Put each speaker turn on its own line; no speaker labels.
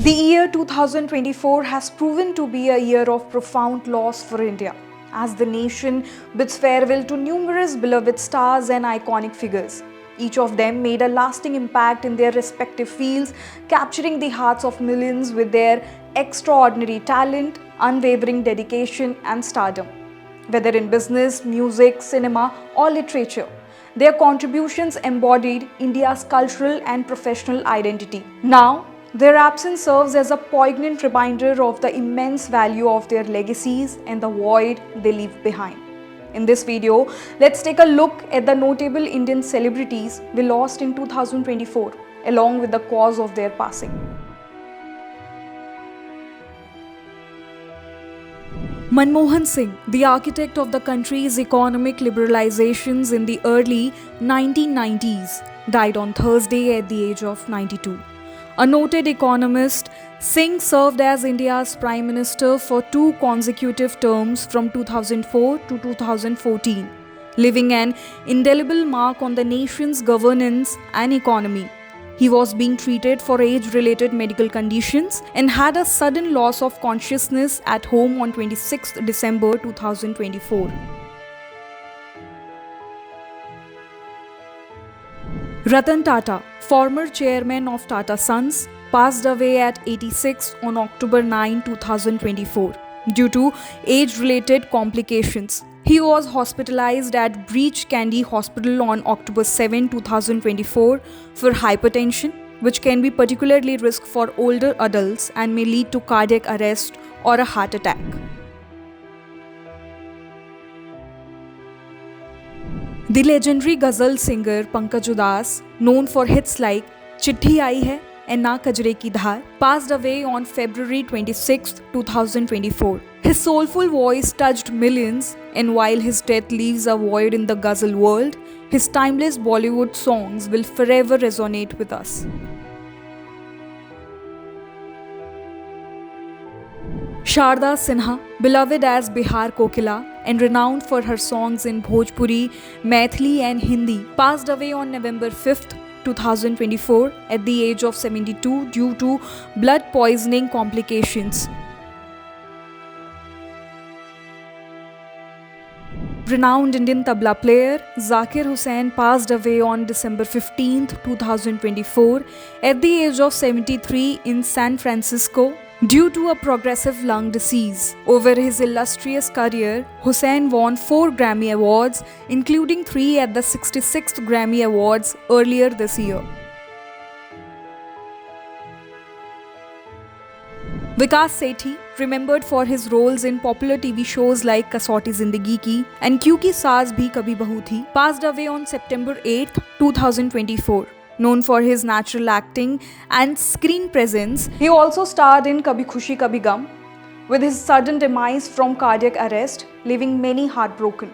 The year 2024 has proven to be a year of profound loss for India, as the nation bids farewell to numerous beloved stars and iconic figures. Each of them made a lasting impact in their respective fields, capturing the hearts of millions with their extraordinary talent, unwavering dedication, and stardom. Whether in business, music, cinema, or literature, their contributions embodied India's cultural and professional identity. Now, their absence serves as a poignant reminder of the immense value of their legacies and the void they leave behind. In this video, let's take a look at the notable Indian celebrities we lost in 2024, along with the cause of their passing. Manmohan Singh, the architect of the country's economic liberalizations in the early 1990s, died on Thursday at the age of 92. A noted economist, Singh served as India's Prime Minister for 2 consecutive terms from 2004 to 2014, leaving an indelible mark on the nation's governance and economy. He was being treated for age-related medical conditions and had a sudden loss of consciousness at home on 26 December 2024. Ratan Tata, former chairman of Tata Sons, passed away at 86 on October 9, 2024 due to age-related complications. He was hospitalized at Breach Candy Hospital on October 7, 2024 for hypertension, which can be particularly risky for older adults and may lead to cardiac arrest or a heart attack. The legendary ghazal singer Pankaj Udas, known for hits like Chitti Aayi Hai and Na Kajre Ki Dhar, passed away on February 26, 2024. His soulful voice touched millions, and while his death leaves a void in the ghazal world, his timeless Bollywood songs will forever resonate with us. Sharda Sinha, beloved as Bihar Kokila and renowned for her songs in Bhojpuri, Maithili and Hindi, passed away on November 5, 2024 at the age of 72 due to blood poisoning complications. Renowned Indian tabla player Zakir Hussain passed away on December 15, 2024 at the age of 73 in San Francisco due to a progressive lung disease. Over his illustrious career, Hussain won 4 Grammy Awards, including 3 at the 66th Grammy Awards earlier this year. Vikas Sethi, remembered for his roles in popular TV shows like Kasauti Zindagi Ki and Kyunki Saas Bhi Kabhi Bahu Thi, passed away on September 8, 2024. Known for his natural acting and screen presence, he also starred in Kabhi Khushi Kabhi Gum, with his sudden demise from cardiac arrest, leaving many heartbroken.